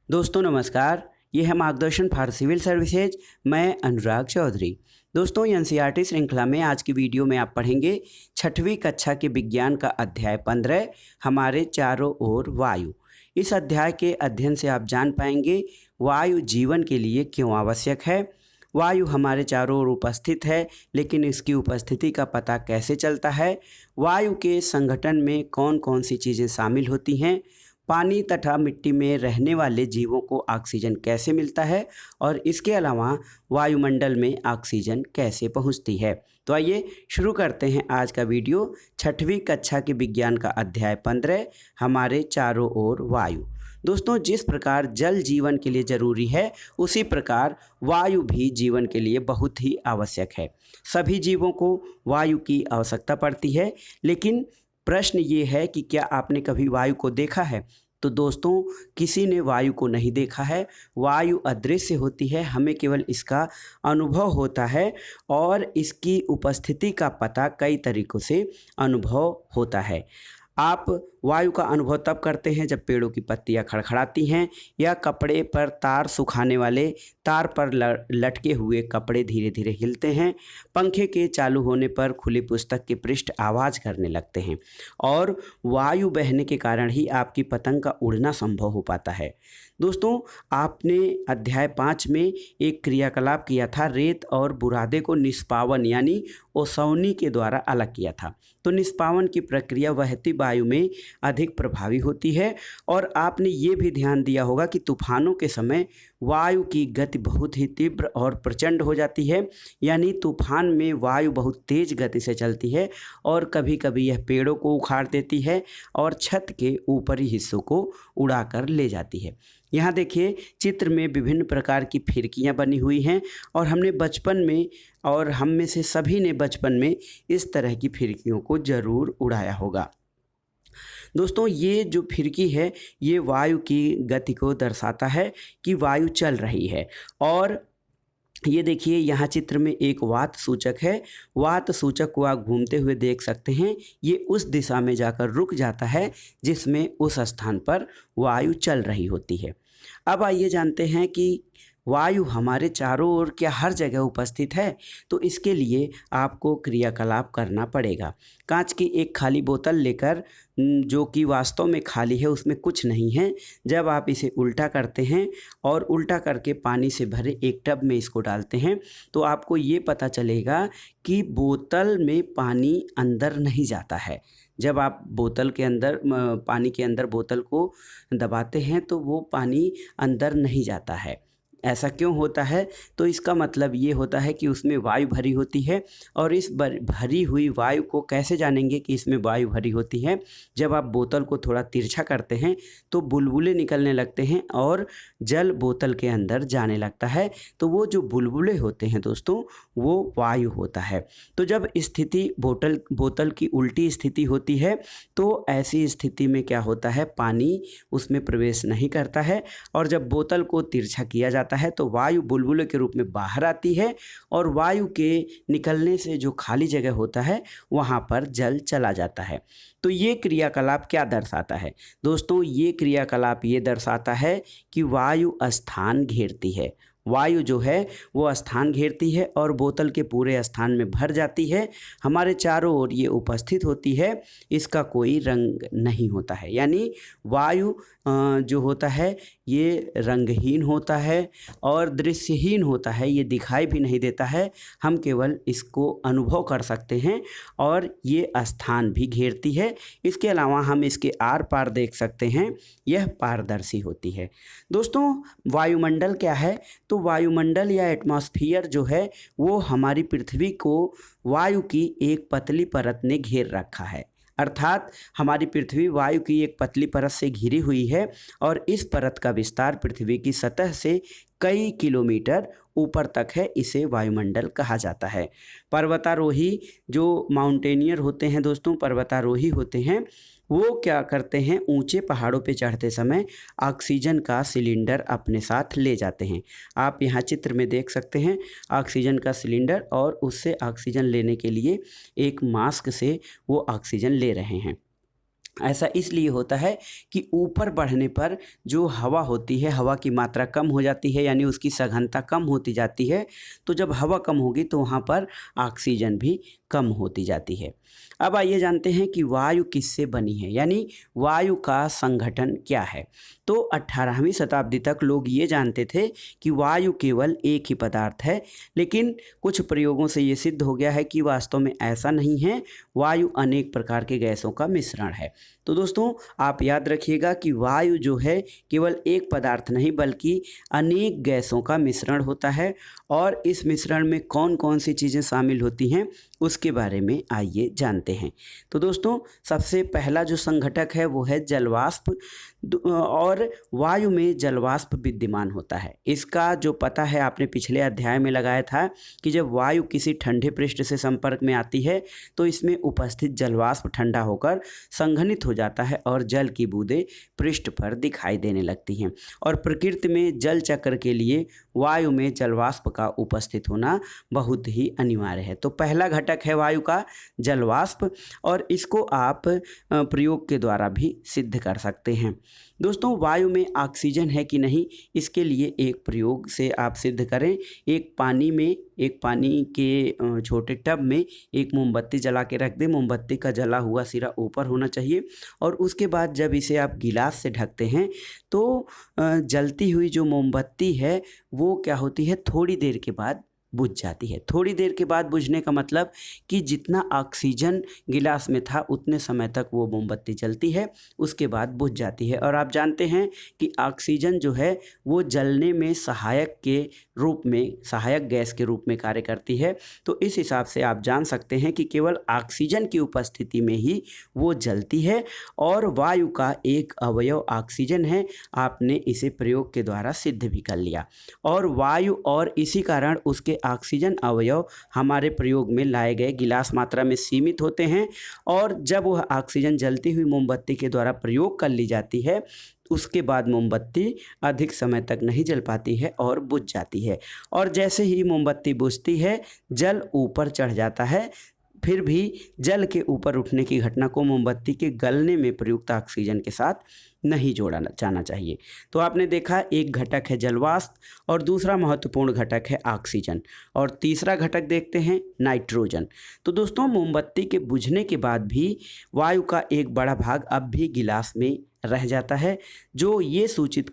दोस्तों नमस्कार। ये है मार्गदर्शन फॉर सिविल सर्विसेज। मैं अनुराग चौधरी। दोस्तों एनसीईआरटी श्रृंखला में आज की वीडियो में आप पढ़ेंगे छठवीं कक्षा के विज्ञान का अध्याय 15 हमारे चारों ओर वायु। इस अध्याय के अध्ययन से आप जान पाएंगे वायु जीवन के लिए क्यों आवश्यक है। वायु हमारे चारों ओर उपस्थित है, लेकिन इसकी उपस्थिति का पता कैसे चलता है। वायु के संगठन में कौन कौन सी चीज़ें शामिल होती हैं। पानी तथा मिट्टी में रहने वाले जीवों को ऑक्सीजन कैसे मिलता है और इसके अलावा वायुमंडल में ऑक्सीजन कैसे पहुंचती है। तो आइए शुरू करते हैं आज का वीडियो। छठवीं कक्षा के विज्ञान का अध्याय 15 हमारे चारों ओर वायु। दोस्तों जिस प्रकार जल जीवन के लिए ज़रूरी है, उसी प्रकार वायु भी जीवन के लिए बहुत ही आवश्यक है। सभी जीवों को वायु की आवश्यकता पड़ती है, लेकिन प्रश्न ये है कि क्या आपने कभी वायु को देखा है। तो दोस्तों किसी ने वायु को नहीं देखा है। वायु अदृश्य होती है, हमें केवल इसका अनुभव होता है और इसकी उपस्थिति का पता कई तरीक़ों से अनुभव होता है। आप वायु का अनुभव तब करते हैं जब पेड़ों की पत्तियां खड़खड़ाती हैं या कपड़े पर तार सुखाने वाले तार पर लटके हुए कपड़े धीरे धीरे हिलते हैं। पंखे के चालू होने पर खुली पुस्तक के पृष्ठ आवाज़ करने लगते हैं और वायु बहने के कारण ही आपकी पतंग का उड़ना संभव हो पाता है। दोस्तों आपने अध्याय 5 में एक क्रियाकलाप किया था, रेत और बुरादे को निष्पावन यानी ओसौनी के द्वारा अलग किया था। तो निष्पावन की प्रक्रिया बहती वायु में अधिक प्रभावी होती है। और आपने ये भी ध्यान दिया होगा कि तूफानों के समय वायु की गति बहुत ही तीव्र और प्रचंड हो जाती है, यानी तूफान में वायु बहुत तेज़ गति से चलती है और कभी कभी यह पेड़ों को उखाड़ देती है और छत के ऊपरी हिस्सों को उड़ाकर ले जाती है। यहाँ देखिए चित्र में विभिन्न प्रकार की फिरकियाँ बनी हुई हैं और हमने बचपन में और हम में से सभी ने बचपन में इस तरह की फिरकियों को ज़रूर उड़ाया होगा। दोस्तों ये जो फिरकी है ये वायु की गति को दर्शाता है कि वायु चल रही है। और ये देखिए यहाँ चित्र में एक वात सूचक है। वात सूचक को आप घूमते हुए देख सकते हैं। ये उस दिशा में जाकर रुक जाता है जिसमें उस स्थान पर वायु चल रही होती है। अब आइए जानते हैं कि वायु हमारे चारों ओर क्या हर जगह उपस्थित है। तो इसके लिए आपको क्रियाकलाप करना पड़ेगा। कांच की एक खाली बोतल लेकर, जो कि वास्तव में खाली है, उसमें कुछ नहीं है। जब आप इसे उल्टा करते हैं और उल्टा करके पानी से भरे एक टब में इसको डालते हैं तो आपको ये पता चलेगा कि बोतल में पानी अंदर नहीं जाता है। जब आप बोतल के अंदर पानी के अंदर बोतल को दबाते हैं तो वो पानी अंदर नहीं जाता है। ऐसा क्यों होता है? तो इसका मतलब ये होता है कि उसमें वायु भरी होती है। और इस भरी हुई वायु को कैसे जानेंगे कि इसमें वायु भरी होती है? जब आप बोतल को थोड़ा तिरछा करते हैं तो बुलबुले निकलने लगते हैं और जल बोतल के अंदर जाने लगता है। तो वो जो बुलबुले होते हैं दोस्तों, वो वायु होता है। तो जब स्थिति बोतल की उल्टी स्थिति होती है तो ऐसी स्थिति में क्या होता है, पानी उसमें प्रवेश नहीं करता है। और जब बोतल को तिरछा किया जाता है तो वायु बुलबुले के रूप में बाहर आती है और वायु के निकलने से जो खाली जगह होता है वहां पर जल चला जाता है। तो ये क्रियाकलाप क्या दर्शाता है दोस्तों? ये क्रियाकलाप ये दर्शाता है कि वायु स्थान घेरती है। वायु जो है वो स्थान घेरती है और बोतल के पूरे स्थान में भर जाती है। हमारे चारों ओर ये उपस्थित होती है, इसका कोई रंग नहीं होता है। यानी वायु जो होता है ये रंगहीन होता है और दृश्यहीन होता है, ये दिखाई भी नहीं देता है। हम केवल इसको अनुभव कर सकते हैं और ये स्थान भी घेरती है। इसके अलावा हम इसके आर पार देख सकते हैं, यह पारदर्शी होती है। दोस्तों वायुमंडल क्या है? तो वायुमंडल या एटमॉस्फेयर जो है वो हमारी पृथ्वी को वायु की एक पतली परत ने घेर रखा है। अर्थात हमारी पृथ्वी वायु की एक पतली परत से घिरी हुई है और इस परत का विस्तार पृथ्वी की सतह से कई किलोमीटर ऊपर तक है। इसे वायुमंडल कहा जाता है। पर्वतारोही जो माउंटेनियर होते हैं दोस्तों, पर्वतारोही होते हैं, वो क्या करते हैं, ऊंचे पहाड़ों पे चढ़ते समय ऑक्सीजन का सिलेंडर अपने साथ ले जाते हैं। आप यहाँ चित्र में देख सकते हैं ऑक्सीजन का सिलेंडर, और उससे ऑक्सीजन लेने के लिए एक मास्क से वो ऑक्सीजन ले रहे हैं। ऐसा इसलिए होता है कि ऊपर बढ़ने पर जो हवा होती है, हवा की मात्रा कम हो जाती है, यानी उसकी सघनता कम होती जाती है। तो जब हवा कम होगी तो वहाँ पर ऑक्सीजन भी कम होती जाती है। अब आइए जानते हैं कि वायु किससे बनी है, यानी वायु का संगठन क्या है। तो 18वीं शताब्दी तक लोग ये जानते थे कि वायु केवल एक ही पदार्थ है, लेकिन कुछ प्रयोगों से ये सिद्ध हो गया है कि वास्तव में ऐसा नहीं है। वायु अनेक प्रकार के गैसों का मिश्रण है। तो दोस्तों, आप याद रखिएगा कि वायु जो है केवल एक पदार्थ नहीं बल्कि अनेक गैसों का मिश्रण होता है। और इस मिश्रण में कौन कौन सी चीज़ें शामिल होती हैं उसके बारे में आइए जानते हैं। तो दोस्तों, सबसे पहला जो संघटक है वो है जलवाष्प। और वायु में जलवाष्प विद्यमान होता है। इसका जो पता है आपने पिछले अध्याय में लगाया था कि जब वायु किसी ठंडे पृष्ठ से संपर्क में आती है तो इसमें उपस्थित जलवाष्प ठंडा होकर संघनित हो जाता है और जल की बूंदें पृष्ठ पर दिखाई देने लगती हैं। और प्रकृति में जल चक्र के लिए वायु में जलवाष्प का उपस्थित होना बहुत ही अनिवार्य है। तो पहला घटक है वायु का जलवाष्प, और इसको आप प्रयोग के द्वारा भी सिद्ध कर सकते हैं। दोस्तों, वायु में ऑक्सीजन है कि नहीं, इसके लिए एक प्रयोग से आप सिद्ध करें। एक पानी के छोटे टब में एक मोमबत्ती जला के रख दें। मोमबत्ती का जला हुआ सिरा ऊपर होना चाहिए, और उसके बाद जब इसे आप गिलास से ढकते हैं तो जलती हुई जो मोमबत्ती है वो क्या होती है, थोड़ी देर के बाद बुझ जाती है। थोड़ी देर के बाद बुझने का मतलब कि जितना ऑक्सीजन गिलास में था उतने समय तक वो मोमबत्ती जलती है, उसके बाद बुझ जाती है। और आप जानते हैं कि ऑक्सीजन जो है वो जलने में सहायक गैस के रूप में कार्य करती है। तो इस हिसाब से आप जान सकते हैं कि केवल ऑक्सीजन की उपस्थिति में ही वो जलती है, और वायु का एक अवयव ऑक्सीजन है। आपने इसे प्रयोग के द्वारा सिद्ध भी कर लिया। और वायु और इसी कारण उसके ऑक्सीजन अवयव हमारे प्रयोग में लाए गए गिलास मात्रा में सीमित होते हैं, और जब वह ऑक्सीजन जलती हुई मोमबत्ती के द्वारा प्रयोग कर ली जाती है उसके बाद मोमबत्ती अधिक समय तक नहीं जल पाती है और बुझ जाती है। और जैसे ही मोमबत्ती बुझती है जल ऊपर चढ़ जाता है। फिर भी जल के ऊपर उठने की घटना को मोमबत्ती के गलने में प्रयुक्त ऑक्सीजन के साथ नहीं जोड़ा जाना चाहिए। तो आपने देखा, एक घटक है जलवाष्प और दूसरा महत्वपूर्ण घटक है ऑक्सीजन, और तीसरा घटक देखते हैं नाइट्रोजन। तो दोस्तों, मोमबत्ती के बुझने के बाद भी वायु का एक बड़ा भाग अब भी गिलास में रह जाता है, जो ये सूचित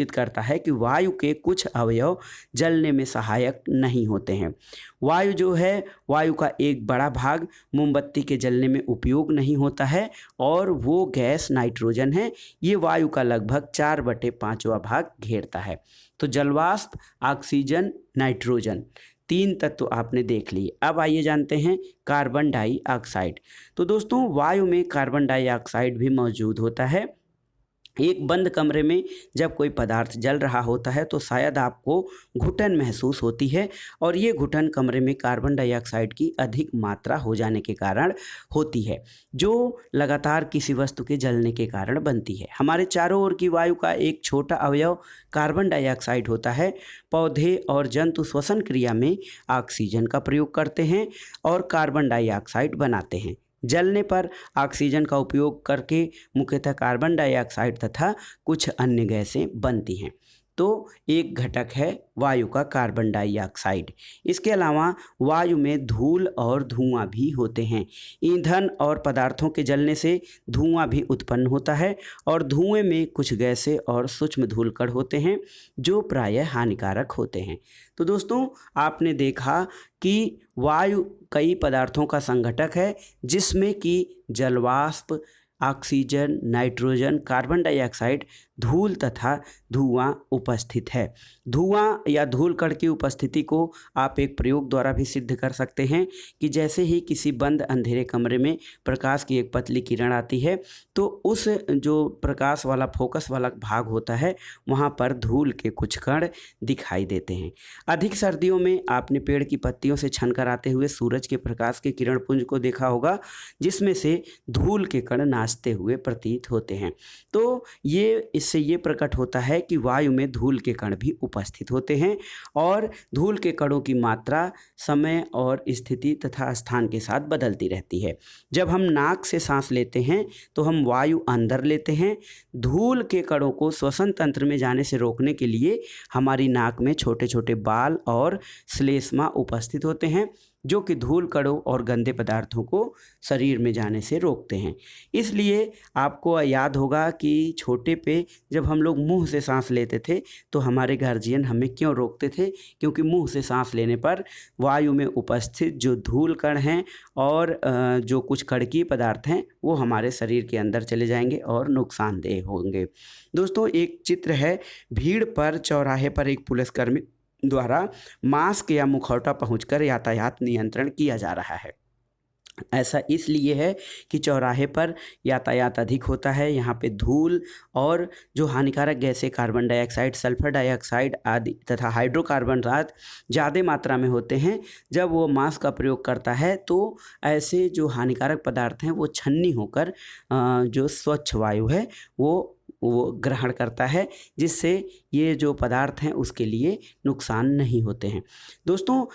करता है कि वायु के कुछ अवयव जलने में सहायक नहीं होते हैं। वायु का एक बड़ा भाग मोमबत्ती के जलने में उपयोग नहीं होता है, और वो गैस नाइट्रोजन है। ये वायु का लगभग 4/5वां भाग घेरता है। तो जलवाष्प, ऑक्सीजन, नाइट्रोजन, 3 तत्व आपने देख लिए। अब आइए जानते हैं कार्बन डाइऑक्साइड। तो दोस्तों, वायु में कार्बन डाइऑक्साइड भी मौजूद होता है। एक बंद कमरे में जब कोई पदार्थ जल रहा होता है तो शायद आपको घुटन महसूस होती है, और ये घुटन कमरे में कार्बन डाइऑक्साइड की अधिक मात्रा हो जाने के कारण होती है, जो लगातार किसी वस्तु के जलने के कारण बनती है। हमारे चारों ओर की वायु का एक छोटा अवयव कार्बन डाइऑक्साइड होता है। पौधे और जंतु श्वसन क्रिया में ऑक्सीजन का प्रयोग करते हैं और कार्बन डाइऑक्साइड बनाते हैं। जलने पर ऑक्सीजन का उपयोग करके मुख्यतः कार्बन डाइऑक्साइड तथा कुछ अन्य गैसें बनती हैं। तो एक घटक है वायु का कार्बन डाइऑक्साइड। इसके अलावा वायु में धूल और धुआं भी होते हैं। ईंधन और पदार्थों के जलने से धुआं भी उत्पन्न होता है, और धुएं में कुछ गैसें और सूक्ष्म धूलकण होते हैं जो प्रायः हानिकारक होते हैं। तो दोस्तों, आपने देखा कि वायु कई पदार्थों का संघटक है, जिसमें कि जलवाष्प, ऑक्सीजन, नाइट्रोजन, कार्बन डाइऑक्साइड, धूल तथा धुआं उपस्थित है। धुआं या धूल कण की उपस्थिति को आप एक प्रयोग द्वारा भी सिद्ध कर सकते हैं कि जैसे ही किसी बंद अंधेरे कमरे में प्रकाश की एक पतली किरण आती है तो उस जो प्रकाश वाला फोकस वाला भाग होता है वहाँ पर धूल के कुछ कण दिखाई देते हैं। अधिक सर्दियों में आपने पेड़ की पत्तियों से छनकर आते हुए सूरज के प्रकाश के किरण पुंज को देखा होगा, जिसमें से धूल के कण नाचते हुए प्रतीत होते हैं। तो ये इससे ये प्रकट होता है कि वायु में धूल के कण भी उपस्थित होते हैं और धूल के कणों की मात्रा समय और स्थिति तथा स्थान के साथ बदलती रहती है। जब हम नाक से सांस लेते हैं तो हम वायु अंदर लेते हैं। धूल के कणों को श्वसन तंत्र में जाने से रोकने के लिए हमारी नाक में छोटे छोटे बाल और श्लेष्मा उपस्थित होते हैं, जो कि धूल कणों और गंदे पदार्थों को शरीर में जाने से रोकते हैं। इसलिए आपको याद होगा कि छोटे पे जब हम लोग मुंह से सांस लेते थे तो हमारे गार्जियन हमें क्यों रोकते थे, क्योंकि मुंह से सांस लेने पर वायु में उपस्थित जो धूल कण हैं और जो कुछ कणकीय पदार्थ हैं वो हमारे शरीर के अंदर चले जाएंगे और नुकसानदेह होंगे। दोस्तों, एक चित्र है, भीड़ पर चौराहे पर एक पुलिसकर्मी द्वारा मास्क या मुखौटा पहुंचकर यातायात नियंत्रण किया जा रहा है। ऐसा इसलिए है कि चौराहे पर यातायात अधिक होता है, यहाँ पे धूल और जो हानिकारक गैसें कार्बन डाइऑक्साइड, सल्फर डाइऑक्साइड आदि तथा हाइड्रोकार्बन रात ज़्यादा मात्रा में होते हैं। जब वो मास्क का प्रयोग करता है तो ऐसे जो हानिकारक पदार्थ हैं वो छन्नी होकर जो स्वच्छ वायु है वो ग्रहण करता है, जिससे ये जो पदार्थ हैं उसके लिए नुकसान नहीं होते हैं। दोस्तों,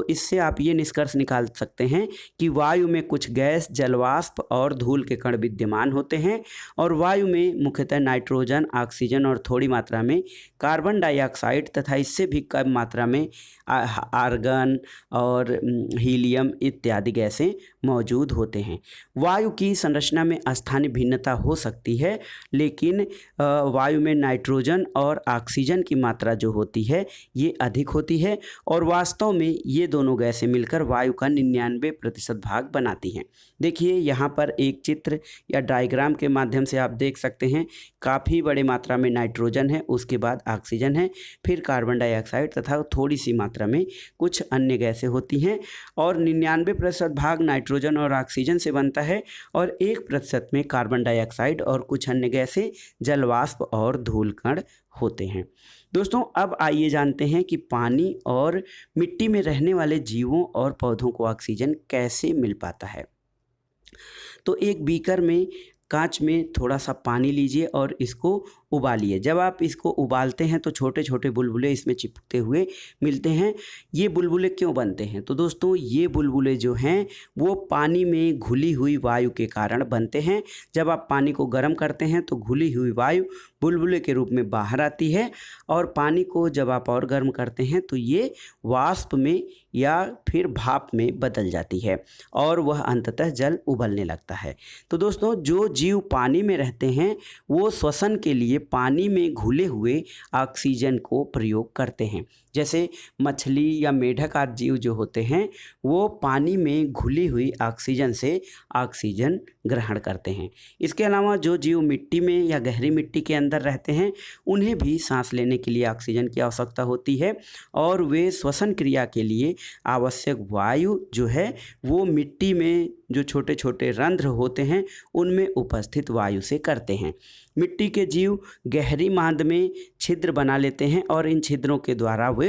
इससे आप ये निष्कर्ष निकाल सकते हैं कि वायु में कुछ गैस, जलवाष्प और धूल के कण विद्यमान होते हैं और वायु में मुख्यतः नाइट्रोजन, ऑक्सीजन और थोड़ी मात्रा में कार्बन डाइऑक्साइड तथा इससे भी कम मात्रा में आर्गन और हीलियम इत्यादि गैसें मौजूद होते हैं। वायु की संरचना में स्थानीय भिन्नता हो सकती है, लेकिन वायु में नाइट्रोजन और ऑक्सीजन की मात्रा जो होती है ये अधिक होती है और वास्तव में ये दोनों गैसें मिलकर वायु का 99% भाग बनाती हैं। देखिए, यहाँ पर एक चित्र या डायग्राम के माध्यम से आप देख सकते हैं, काफ़ी बड़े मात्रा में नाइट्रोजन है, उसके बाद ऑक्सीजन है, फिर कार्बन डाइऑक्साइड तथा थोड़ी सी मात्रा में कुछ अन्य गैसें होती हैं और 99% भाग नाइट्रोजन और ऑक्सीजन से बनता है और 1% में कार्बन डाइऑक्साइड और कुछ अन्य गैसें, जलवाष्प और धूल कण होते हैं। दोस्तों, अब आइए जानते हैं कि पानी और मिट्टी में रहने वाले जीवों और पौधों को ऑक्सीजन कैसे मिल पाता है। तो एक बीकर में कांच में थोड़ा सा पानी लीजिए और इसको उबालिए। जब आप इसको उबालते हैं तो छोटे छोटे बुलबुले इसमें चिपकते हुए मिलते हैं। ये बुलबुले क्यों बनते हैं? तो दोस्तों, ये बुलबुले जो हैं वो पानी में घुली हुई वायु के कारण बनते हैं। जब आप पानी को गर्म करते हैं तो घुली हुई वायु बुलबुले के रूप में बाहर आती है और पानी को जब आप और गर्म करते हैं तो ये वाष्प में या फिर भाप में बदल जाती है और वह अंततः जल उबलने लगता है। तो दोस्तों, जो जीव पानी में रहते हैं वो श्वसन के लिए पानी में घुले हुए ऑक्सीजन को प्रयोग करते हैं। जैसे मछली या मेढक आदि जीव जो होते हैं वो पानी में घुली हुई ऑक्सीजन से ऑक्सीजन ग्रहण करते हैं। इसके अलावा जो जीव मिट्टी में या गहरी मिट्टी के अंदर रहते हैं उन्हें भी सांस लेने के लिए ऑक्सीजन की आवश्यकता होती है और वे श्वसन क्रिया के लिए आवश्यक वायु जो है वो मिट्टी में जो छोटे छोटे रंध्र होते हैं उनमें उपस्थित वायु से करते हैं। मिट्टी के जीव गहरी मांद में छिद्र बना लेते हैं और इन छिद्रों के द्वारा वे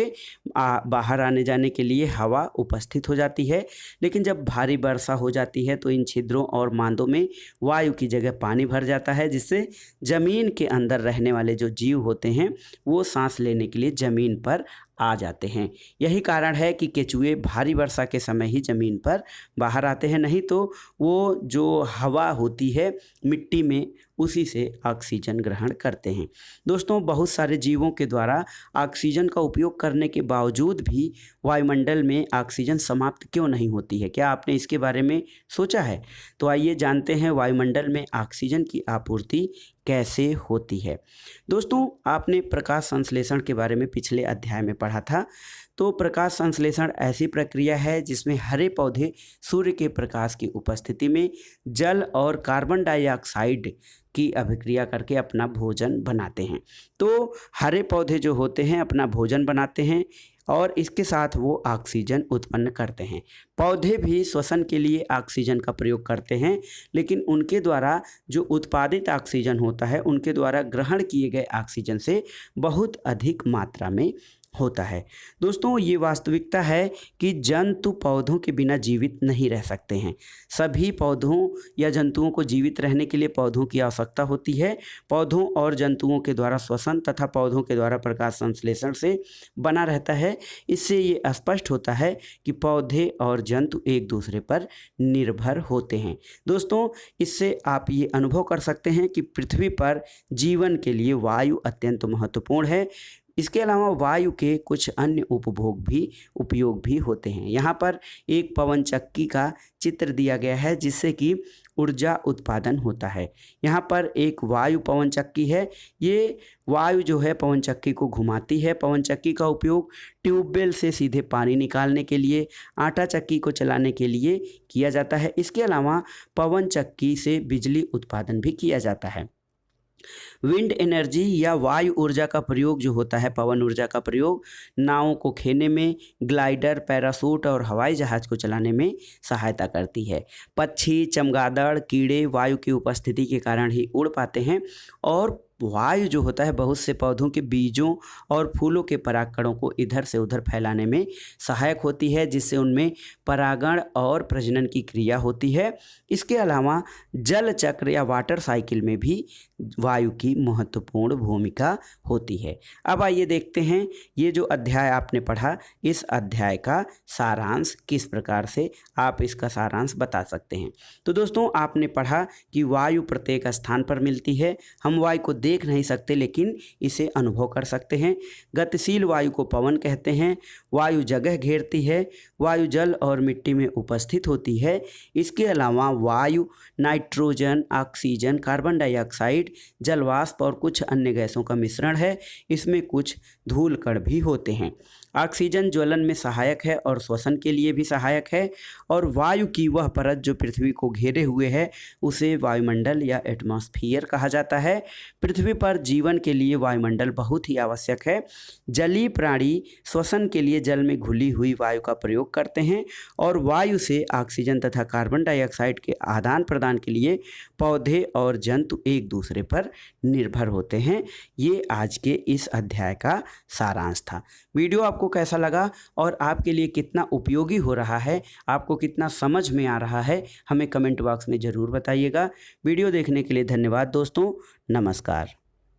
बाहर आने जाने के लिए हवा उपस्थित हो जाती है। लेकिन जब भारी वर्षा हो जाती है तो इन छिद्रों और मांदों में वायु की जगह पानी भर जाता है, जिससे ज़मीन के अंदर रहने वाले जो जीव होते हैं वो सांस लेने के लिए ज़मीन पर आ जाते हैं। यही कारण है कि केचुए भारी वर्षा के समय ही ज़मीन पर बाहर आते हैं, नहीं तो वो जो हवा होती है मिट्टी में उसी से ऑक्सीजन ग्रहण करते हैं। दोस्तों, बहुत सारे जीवों के द्वारा ऑक्सीजन का उपयोग करने के बावजूद भी वायुमंडल में ऑक्सीजन समाप्त क्यों नहीं होती है? क्या आपने इसके बारे में सोचा है? तो आइए जानते हैं वायुमंडल में ऑक्सीजन की आपूर्ति कैसे होती है। दोस्तों, आपने प्रकाश संश्लेषण के बारे में पिछले अध्याय में पढ़ा था। तो प्रकाश संश्लेषण ऐसी प्रक्रिया है जिसमें हरे पौधे सूर्य के प्रकाश की उपस्थिति में जल और कार्बन डाइऑक्साइड की अभिक्रिया करके अपना भोजन बनाते हैं। तो हरे पौधे जो होते हैं अपना भोजन बनाते हैं और इसके साथ वो ऑक्सीजन उत्पन्न करते हैं। पौधे भी श्वसन के लिए ऑक्सीजन का प्रयोग करते हैं, लेकिन उनके द्वारा जो उत्पादित ऑक्सीजन होता है उनके द्वारा ग्रहण किए गए ऑक्सीजन से बहुत अधिक मात्रा में होता है। दोस्तों, ये वास्तविकता है कि जंतु पौधों के बिना जीवित नहीं रह सकते हैं। सभी पौधों या जंतुओं को जीवित रहने के लिए पौधों की आवश्यकता होती है। पौधों और जंतुओं के द्वारा श्वसन तथा पौधों के द्वारा प्रकाश संश्लेषण से बना रहता है। इससे ये स्पष्ट होता है कि पौधे और जंतु एक दूसरे पर निर्भर होते हैं। दोस्तों, इससे आप ये अनुभव कर सकते हैं कि पृथ्वी पर जीवन के लिए वायु अत्यंत महत्वपूर्ण है। इसके अलावा वायु के कुछ अन्य उपयोग भी होते हैं। यहाँ पर एक पवन चक्की का चित्र दिया गया है जिससे कि ऊर्जा उत्पादन होता है। यहाँ पर एक वायु पवन चक्की है। ये वायु जो है पवन चक्की को घुमाती है। पवन चक्की का उपयोग ट्यूबवेल से सीधे पानी निकालने के लिए, आटा चक्की को चलाने के लिए किया जाता है। इसके अलावा पवन चक्की से बिजली उत्पादन भी किया जाता है। विंड एनर्जी या वायु ऊर्जा का प्रयोग जो होता है, पवन ऊर्जा का प्रयोग नावों को खेने में, ग्लाइडर, पैराशूट और हवाई जहाज को चलाने में सहायता करती है। पक्षी, चमगादड़, कीड़े वायु की उपस्थिति के कारण ही उड़ पाते हैं और वायु जो होता है बहुत से पौधों के बीजों और फूलों के परागकणों को इधर से उधर फैलाने में सहायक होती है, जिससे उनमें परागण और प्रजनन की क्रिया होती है। इसके अलावा जल चक्र या वाटर साइकिल में भी वायु की महत्वपूर्ण भूमिका होती है। अब आइए देखते हैं ये जो अध्याय आपने पढ़ा, इस अध्याय का सारांश किस प्रकार से आप इसका सारांश बता सकते हैं। तो दोस्तों, आपने पढ़ा कि वायु प्रत्येक स्थान पर मिलती है। हम वायु को देख नहीं सकते लेकिन इसे अनुभव कर सकते हैं। गतिशील वायु को पवन कहते हैं। वायु जगह घेरती है। वायु जल और मिट्टी में उपस्थित होती है। इसके अलावा वायु नाइट्रोजन, ऑक्सीजन, कार्बन डाइऑक्साइड, जलवाष्प और कुछ अन्य गैसों का मिश्रण है। इसमें कुछ धूल कण भी होते हैं। ऑक्सीजन ज्वलन में सहायक है और श्वसन के लिए भी सहायक है। और वायु की वह परत जो पृथ्वी को घेरे हुए है उसे वायुमंडल या एटमॉस्फियर कहा जाता है। पृथ्वी पर जीवन के लिए वायुमंडल बहुत ही आवश्यक है। जलीय प्राणी श्वसन के लिए जल में घुली हुई वायु का प्रयोग करते हैं और वायु से ऑक्सीजन तथा कार्बन डाइऑक्साइड के आदान प्रदान के लिए पौधे और जंतु एक दूसरे पर निर्भर होते हैं। ये आज के इस अध्याय का सारांश था। वीडियो आपको कैसा लगा और आपके लिए कितना उपयोगी हो रहा है, आपको कितना समझ में आ रहा है, हमें कमेंट बॉक्स में ज़रूर बताइएगा। वीडियो देखने के लिए धन्यवाद दोस्तों। नमस्कार।